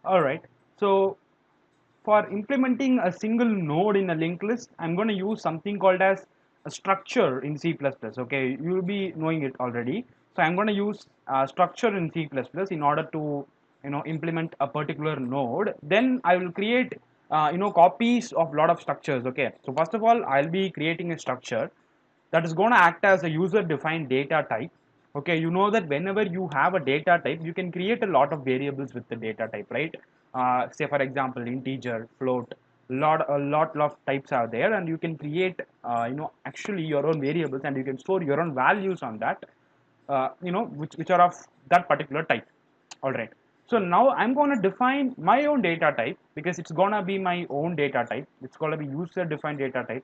All right. So for implementing a single node in a linked list, I'm going to use something called as a structure in C++. Okay, you'll be knowing it already. So I'm going to use structure in C++ in order to implement a particular node. Then I will create copies of lot of structures. Okay, so first of all, I'll be creating a structure that is going to act as a user defined data type. Okay, you know that whenever you have a data type, you can create a lot of variables with the data type, right? Say for example, integer, float, a lot of types are there, and you can create actually your own variables, and you can store your own values on that, which are of that particular type. All right, so now I'm going to define my own data type because it's going to be my own data type. It's going to be user defined data type.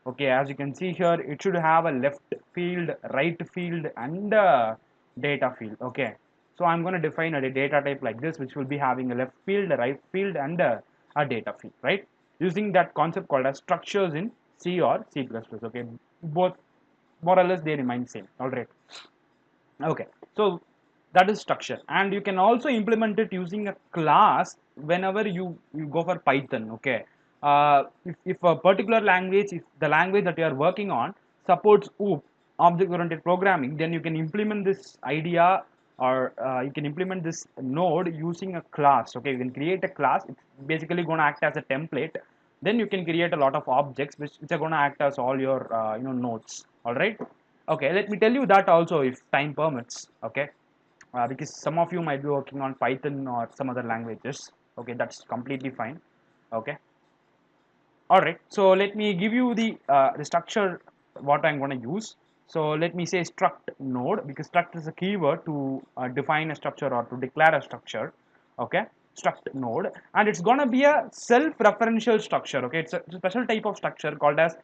Okay, as you can see here, it should have a left field, right field, and a data field. Okay, so I'm going to define a data type like this, which will be having a left field, a right field, and a data field, right? Using that concept called as structures in C or C++. Okay, both more or less they remain same. All right. Okay, so that is structure, and you can also implement it using a class whenever you go for Python. Okay, if a particular language, if the language that you are working on supports OOP, object oriented programming, then you can implement this idea, or you can implement this node using a class. Okay, you can create a class. It's basically going to act as a template. Then you can create a lot of objects which are going to act as all your nodes. All right. Okay, let me tell you that also if time permits. Okay, because some of you might be working on Python or some other languages. Okay, that's completely fine. Okay, all right. So let me give you the structure what I'm going to use. So let me say struct node, because struct is a keyword to define a structure or to declare a structure. Okay, struct node, and it's going to be a self-referential structure. Okay, it's a special type of structure called as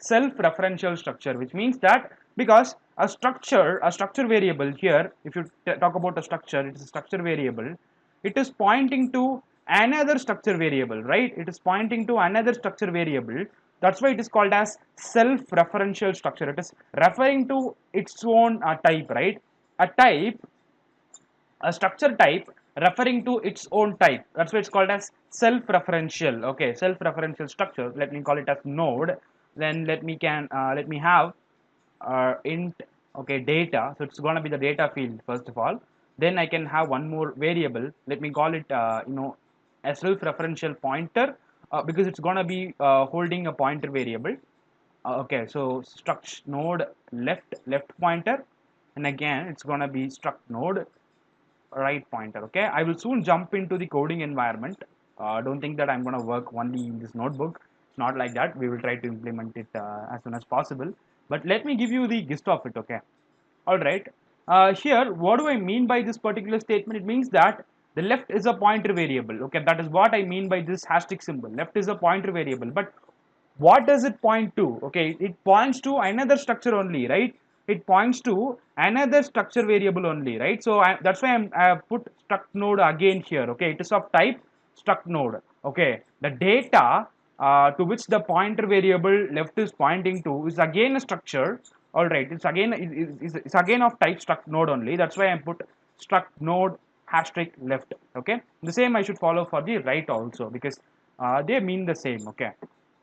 self-referential structure, which means that because a structure variable here, if you talk about a structure, it is a structure variable. It is pointing to another structure variable, right? It is pointing to another structure variable. That's why it is called as self-referential structure. It is referring to its own type, right? A type, a structure type referring to its own type. That's why it's called as self-referential. Okay, self-referential structure. Let me call it as node. Then let me have int, okay, data. So it's going to be the data field first of all. Then I can have one more variable. Let me call it a self-referential pointer, because it's going to be holding a pointer variable. Okay, so struct node left pointer, and again it's going to be struct node right pointer. Okay, I will soon jump into the coding environment. Don't think that I'm going to work only in this notebook. It's not like that. We will try to implement it as soon as possible, but let me give you the gist of it. Okay, all right. Here, what do I mean by this particular statement? It means that the left is a pointer variable. Okay, that is what I mean by this hashtag symbol. Left is a pointer variable, but what does it point to? Okay, it points to another structure only, right? It points to another structure variable only, right? So that's why I have put struct node again here. Okay, it is of type struct node. Okay, the data to which the pointer variable left is pointing to is again a structure. All right, it's again of type struct node only. That's why I put struct node hashtag left. Okay, the same I should follow for the right also, because they mean the same. Okay,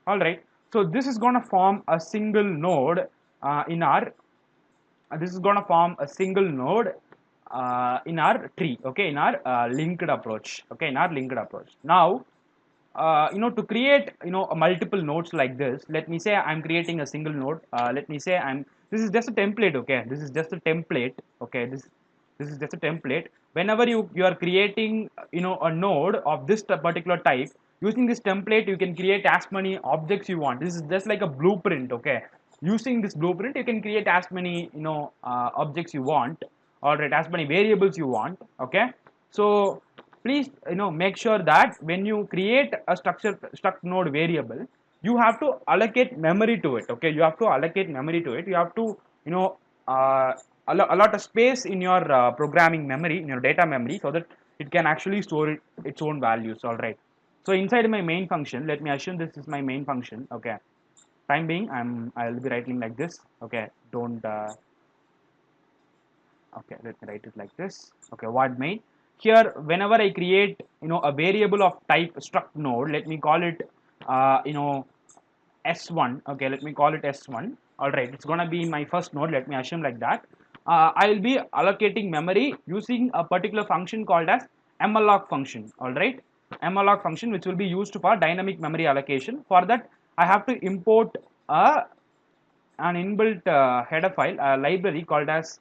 all right, so this is going to form a single node in our this is going to form a single node in our tree. Okay, in our linked approach. Okay, in our linked approach. Now to create multiple nodes like this, let me say I'm creating a single node. Let me say I'm this is just a template. Okay, this is just a template. Okay, this is just a template. Whenever you are creating a node of this particular type, using this template you can create as many objects you want. This is just like a blueprint. Okay, using this blueprint you can create as many objects you want, all right, as many variables you want. Okay, so please make sure that when you create a struct node variable, you have to allocate memory to it. Okay, you have to allocate memory to it. You have to uh, allot a space in your programming memory, in your data memory, so that it can actually store its own values. All right, so inside my main function, let me assume this is my main function. Okay, time being I'll be writing like this. Okay, don't okay, let me write it like this. Okay, void main. here whenever I create a variable of type struct node, let me call it S1. Okay, let me call it S1. All right, it's gonna be my first node. Let me assume like that. I will be allocating memory using a particular function called as malloc function. All right, malloc function, which will be used for dynamic memory allocation. For that, I have to import an inbuilt header file, a library called as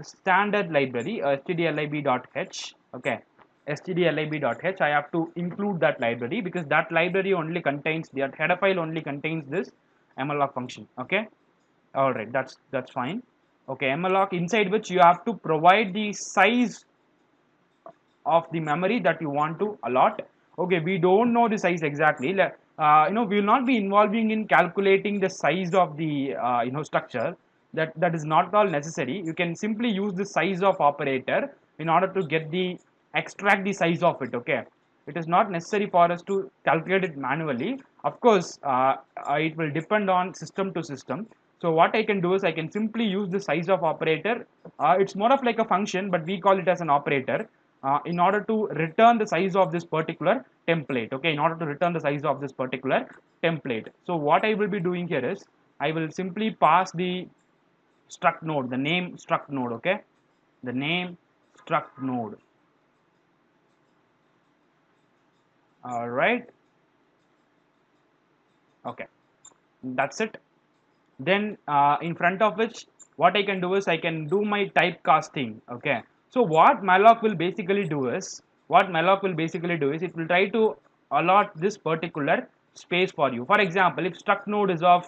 standard library, stdlib.h. Okay, stdlib.h. I have to include that library because that library only contains, that header file only contains this malloc function. Okay, all right, that's fine. Okay, malloc, inside which you have to provide the size of the memory that you want to allot. Okay, we don't know the size exactly. We will not be involving in calculating the size of the structure. That is not at all necessary. You can simply use the size of operator in order to get the extract the size of it. Okay, it is not necessary for us to calculate it manually. Of course, it will depend on system to system. So what I can do is I can simply use the size of operator. It's more of like a function, but we call it as an operator in order to return the size of this particular template. Okay, in order to return the size of this particular template. So what I will be doing here is I will simply pass the struct node, the name struct node. Okay, the name struct node. All right. Okay, that's it. Then in front of which, what I can do is I can do my typecasting. Okay, so what malloc will basically do is, it will try to allot this particular space for you. For example, if struct node is of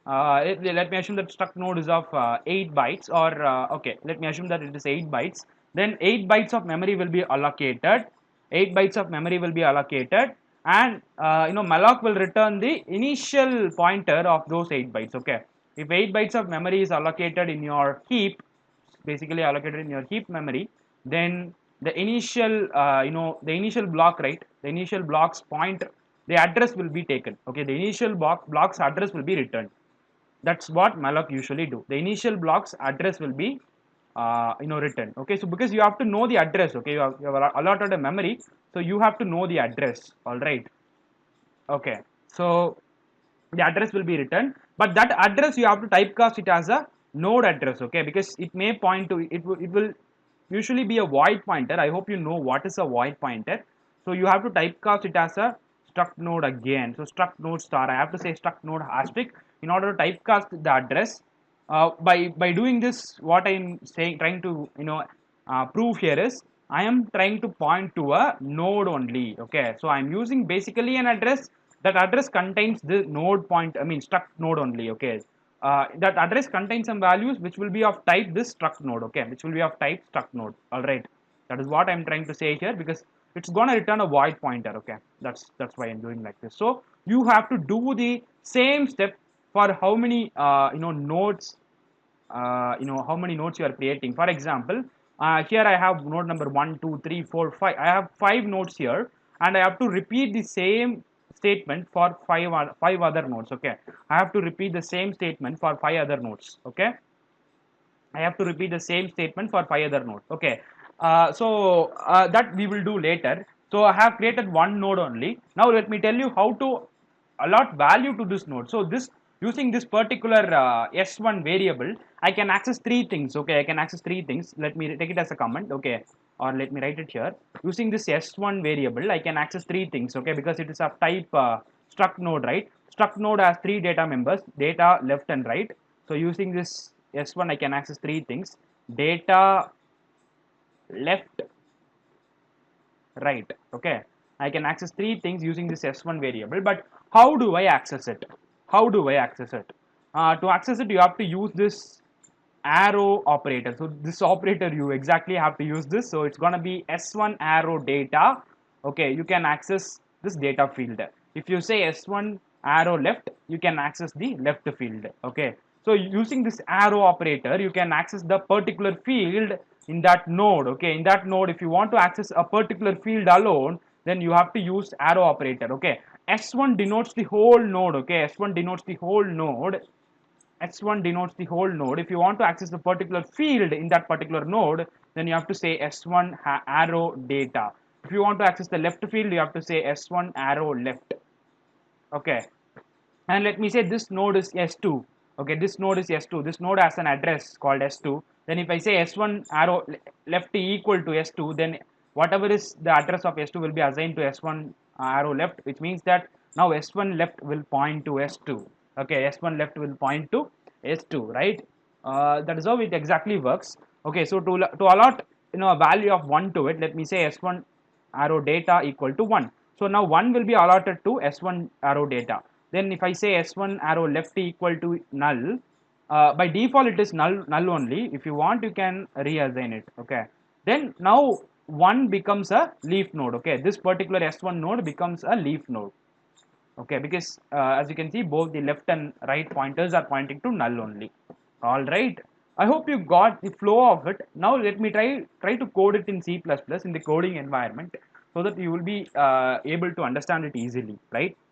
let me assume that struct node is of 8 bytes, or okay, let me assume that it is 8 bytes, then 8 bytes of memory will be allocated. 8 bytes of memory will be allocated, and malloc will return the initial pointer of those 8 bytes. Okay, if 8 bytes of memory is allocated in your heap, basically allocated in your heap memory, then the initial the initial block, right, the initial block's pointer, the address will be taken. Okay, the initial block's address will be returned. That's what malloc usually do. The initial block's address will be written. Okay, so because you have to know the address. Okay, you have allotted a memory, so you have to know the address. All right. Okay, so the address will be written, but that address you have to typecast it as a node address. Okay, because it may point to it will usually be a void pointer. I hope you know what is a void pointer. So you have to typecast it as a struct node again. So struct node star, I have to say struct node asterisk in order to typecast the address. By doing this, what I'm saying, trying to prove here is I am trying to point to a node only. Okay, so I'm using basically an address. That address contains the node point, I mean struct node only. Okay, that address contains some values which will be of type this struct node. Okay, which will be of type struct node. All right, that is what I'm trying to say here, because it's going to return a void pointer. Okay, that's why I'm doing like this. So you have to do the same step for how many nodes, how many nodes you are creating. For example, here I have node number 1 2 3 4 5. I have 5 nodes here, and I have to repeat the same statement for five other nodes. Okay, I have to repeat the same statement for 5 other nodes. Okay, I have to repeat the same statement for 5 other nodes. Okay, that we will do later. So I have created one node only. Now let me tell you how to allot value to this node. So this, using this particular s1 variable, I can access 3 things. Okay, I can access 3 things. Let me take it as a comment. Okay, or let me write it here. Using this s1 variable, I can access 3 things. Okay, because it is of type struct node, right? Struct node has 3 data members, data, left and right. So using this s1, I can access 3 things: data, left, right. Okay, I can access 3 things using this s1 variable. But how do I access it? How do I access it? To access it, you have to use this arrow operator. So this operator, you exactly have to use this. So it's gonna be s1 arrow data. Okay, you can access this data field. If you say s1 arrow left, you can access the left field. Okay, so using this arrow operator, you can access the particular field in that node. Okay, in that node, if you want to access a particular field alone, then you have to use arrow operator. Okay, s1 denotes the whole node. Okay, s1 denotes the whole node. S1 denotes the whole node. If you want to access a particular field in that particular node, then you have to say S1 arrow data. If you want to access the left field, you have to say S1 arrow left. Okay, and let me say this node is S2. Okay, this node is S2. This node has an address called S2. Then if I say S1 arrow left equal to S2, then whatever is the address of S2 will be assigned to S1 arrow left, which means that now S1 left will point to S2. Okay, S1 left will point to S2, right? That is how it exactly works. Okay, so to allot a value of 1 to it, let me say S1 arrow data equal to 1. So now 1 will be allotted to S1 arrow data. Then if I say S1 arrow left equal to null, by default it is null only. If you want, you can reassign it. Okay. Then now 1 becomes a leaf node. Okay. This particular S1 node becomes a leaf node. Okay, because as you can see, both the left and right pointers are pointing to null only. All right. I hope you got the flow of it. Now let me try to code it in C++ in the coding environment so that you will be able to understand it easily, right?